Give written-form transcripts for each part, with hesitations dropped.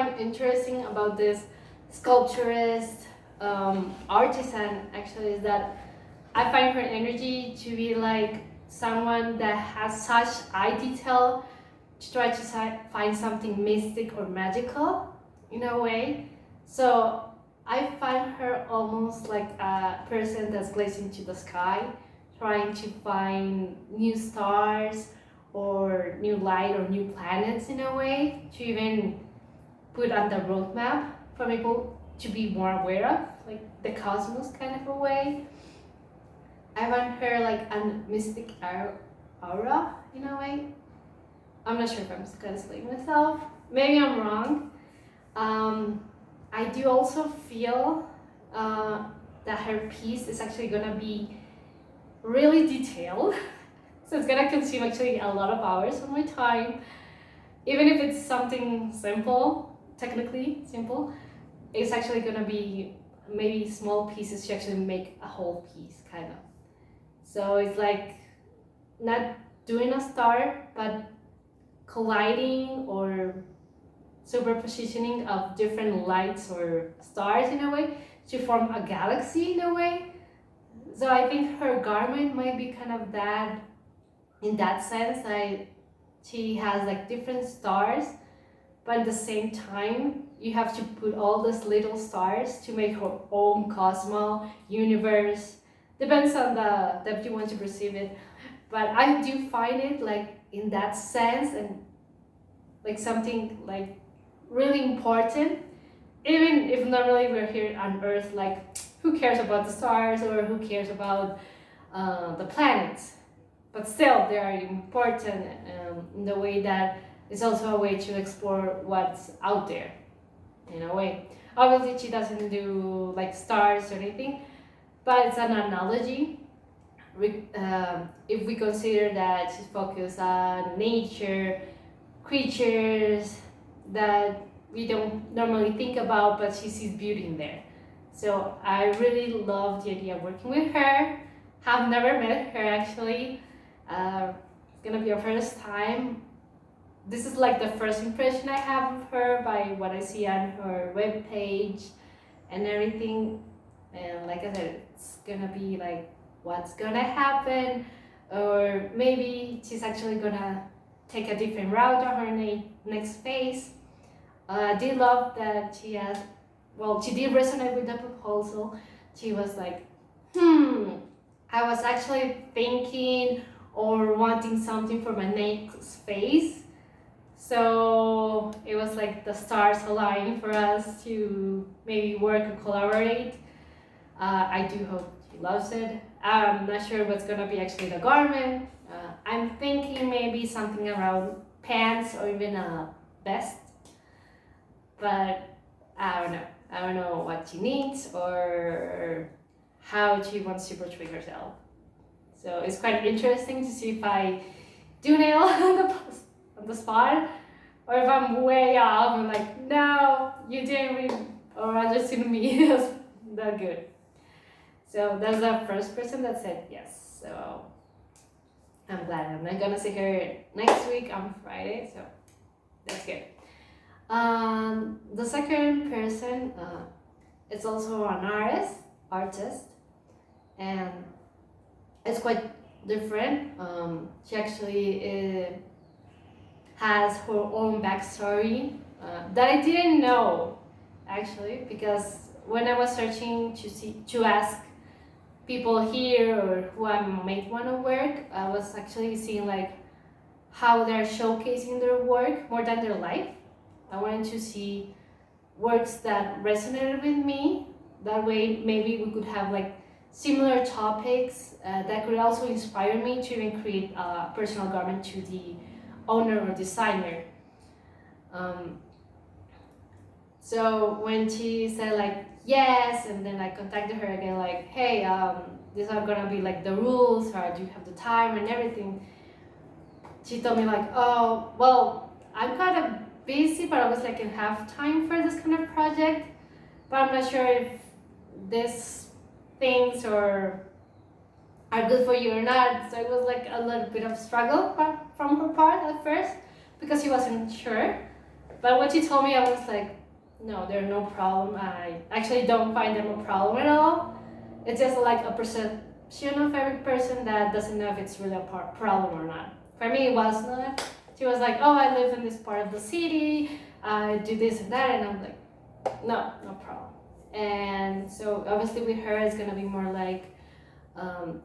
find interesting about this sculpturist, artisan actually is that I find her energy to be like someone that has such eye detail to try to find something mystic or magical in a way. So I find her almost like a person that's gazing to the sky, trying to find new stars or new light or new planets in a way to even put on the roadmap for people to be more aware of, like the cosmos kind of a way. I find her like a mystic aura in a way. I'm not sure if I'm gonna explain myself. Maybe I'm wrong. I do also feel that her piece is actually gonna be really detailed. So it's gonna consume actually a lot of hours of my time. Even if it's something simple, technically simple, it's actually gonna be maybe small pieces to actually make a whole piece, kind of. So it's like not doing a star, but colliding or superpositioning of different lights or stars in a way to form a galaxy in a way. So I think her garment might be kind of that in that sense. She has like different stars, but at the same time you have to put all these little stars to make her own cosmos, universe. Depends on the depth you want to perceive it. But I do find it like in that sense and like something like really important. Even if normally we're here on Earth, like who cares about the stars or who cares about the planets? But still, they are important in the way that it's also a way to explore what's out there, in a way. Obviously, she doesn't do like stars or anything, but it's an analogy. If we consider that she's focused on nature, creatures that we don't normally think about, but she sees beauty in there. So I really love the idea of working with her. Have never met her actually. It's gonna be our first time. This is like the first impression I have of her by what I see on her webpage and everything. And like I said, it's gonna be like what's gonna happen, or maybe she's actually gonna take a different route on her next phase. I did love that she has, well, she did resonate with the proposal. She was like, I was actually thinking or wanting something for my next phase. So it was like the stars aligning for us to maybe work and collaborate. I do hope she loves it. I'm not sure what's gonna be actually the garment. I'm thinking maybe something around pants or even a vest, but I don't know. I don't know what she needs or how she wants to portray herself. So it's quite interesting to see if I do nail on the spot, or if I'm way off and like, no, you didn't read or understand me that good. So that's the first person that said yes. So I'm glad I'm not gonna see her next week on Friday. So that's good. The second person, it's also an artist, and it's quite different. She actually has her own backstory that I didn't know actually, because when I was searching to ask people here or who I might want to work, I was actually seeing like how they're showcasing their work more than their life. I wanted to see works that resonated with me. That way, maybe we could have like similar topics that could also inspire me to even create a personal garment to the owner or designer. So when she said like yes, and then I contacted her again like, hey, these are gonna be like the rules, or do you have the time and everything? She told me like, oh, well, I'm kind of busy, but I was like, I have time for this kind of project, but I'm not sure if these things are good for you or not. So it was like a little bit of struggle from her part at first, because she wasn't sure. But when she told me, I was like, no, they're no problem. I actually don't find them a problem at all. It's just like a perception of every person that doesn't know if it's really a problem or not. For me, it was not. She was like, oh, I live in this part of the city, I do this and that, and I'm like, no problem. And so obviously with her, it's gonna be more like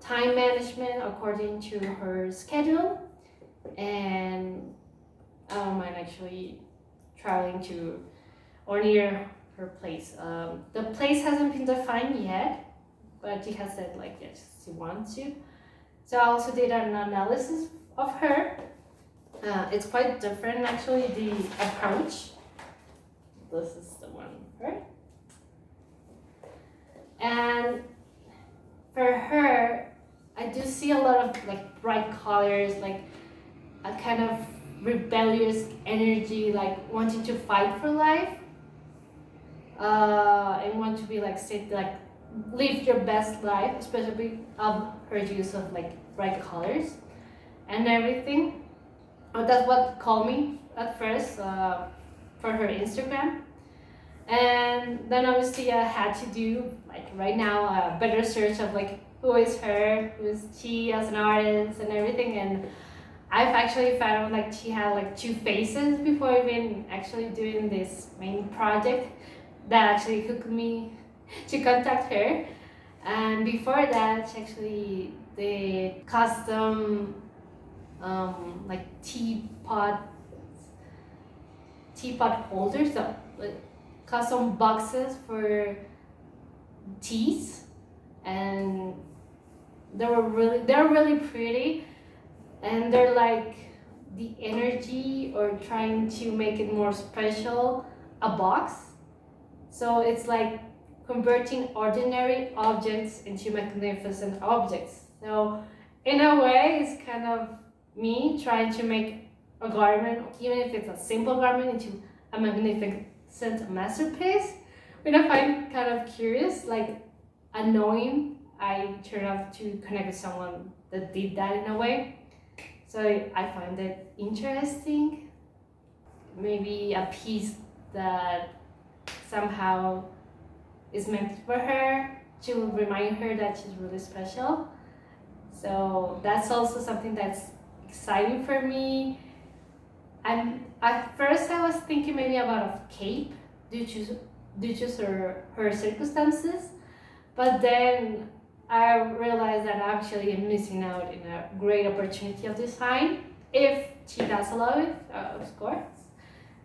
time management according to her schedule, and I don't mind actually traveling to or near her place. The place hasn't been defined yet, but she has said like yes, she wants to. So I also did an analysis of her. It's quite different actually, the approach. This is the one, right? And for her, I do see a lot of like bright colors, like a kind of rebellious energy, like wanting to fight for life, and want to be like live your best life, especially of her use of like bright colors and everything. That's what called me at first for her Instagram. And then obviously I had to do like right now a better search of like who is her, who is she as an artist and everything. And I've actually found like she had like two faces before even actually doing this main project that actually hooked me to contact her. And before that, she actually did custom like teapot holders, so like custom boxes for teas, and they're really pretty, and they're like the energy or trying to make it more special a box. So it's like converting ordinary objects into magnificent objects. So in a way, it's kind of me trying to make a garment, even if it's a simple garment, into a magnificent masterpiece, which I find kind of curious, like annoying. I turned out to connect with someone that did that in a way. So I find it interesting. Maybe a piece that somehow is meant for her to remind her that she's really special. So that's also something that's exciting for me. And at first I was thinking maybe about a cape due to her circumstances, but then I realized that actually I'm missing out in a great opportunity of design if she does allow it, of course.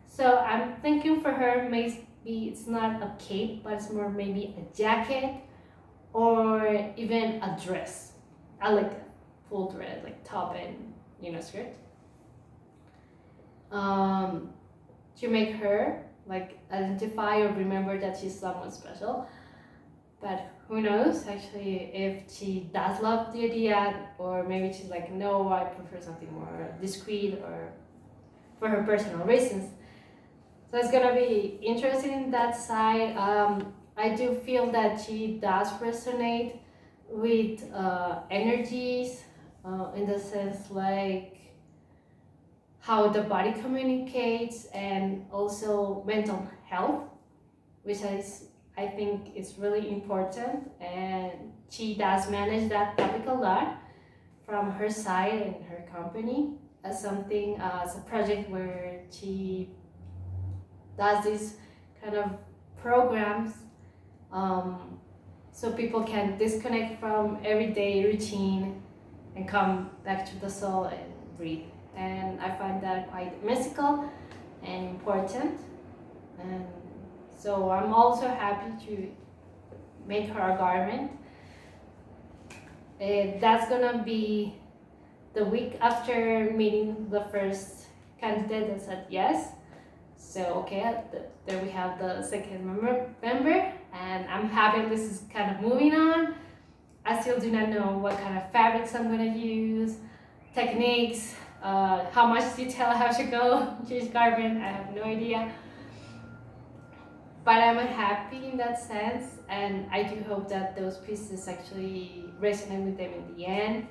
So I'm thinking for her maybe it's not a cape, but it's more maybe a jacket or even a dress. I like a full dress, like top and skirt. To make her like identify or remember that she's someone special. But who knows actually if she does love the idea, or maybe she's like, no, I prefer something more discreet or for her personal reasons. So it's gonna be interesting in that side. I do feel that she does resonate with energies in the sense like how the body communicates, and also mental health, which I think is really important, and she does manage that topic a lot from her side and her company as something as a project where she does these kind of programs, so people can disconnect from everyday routine and come back to the soul and breathe. And I find that quite mystical and important. And so I'm also happy to make her a garment. That's gonna be the week after meeting the first candidate that said yes. So okay, there we have the second member, and I'm happy this is kind of moving on. I still do not know what kind of fabrics I'm gonna use, techniques, how much detail I have to go to each garment. I have no idea. But I'm happy in that sense, and I do hope that those pieces actually resonate with them in the end.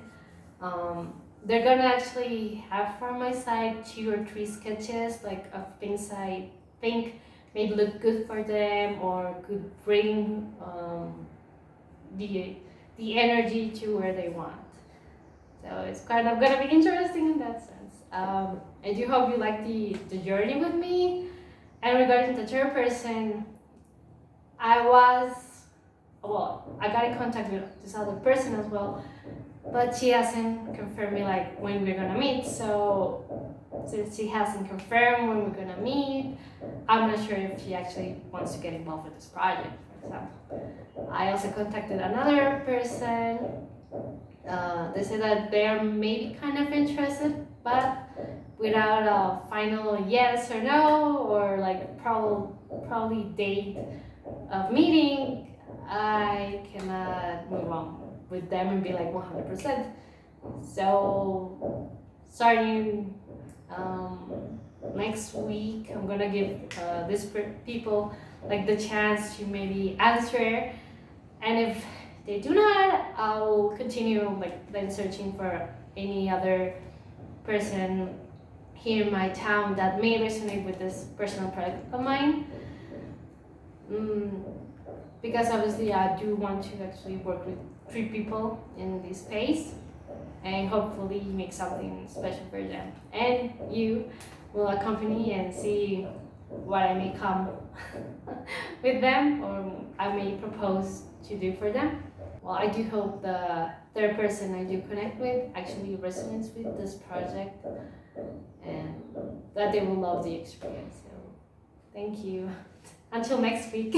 They're gonna actually have from my side 2 or 3 sketches like of things I think may look good for them or could bring the energy to where they want. So it's kind of gonna be interesting in that sense. I do hope you like the journey with me. And regarding the third person, I got in contact with this other person as well, but she hasn't confirmed me like when we're gonna meet. So since she hasn't confirmed when we're gonna meet, I'm not sure if she actually wants to get involved with this project, for example. I also contacted another person. They said that they're maybe kind of interested, but without a final yes or no, or like probably date of meeting, I cannot move on with them and be like 100%. So starting next week, I'm gonna give these people like the chance to maybe answer, and if they do not, I'll continue like then searching for any other person here in my town that may resonate with this personal project of mine. Because obviously I do want to actually work with 3 people in this space and hopefully make something special for them. And you will accompany and see what I may come with them or I may propose to do for them. Well, I do hope the third person I do connect with actually resonates with this project and that they will love the experience. So thank you. Until next week.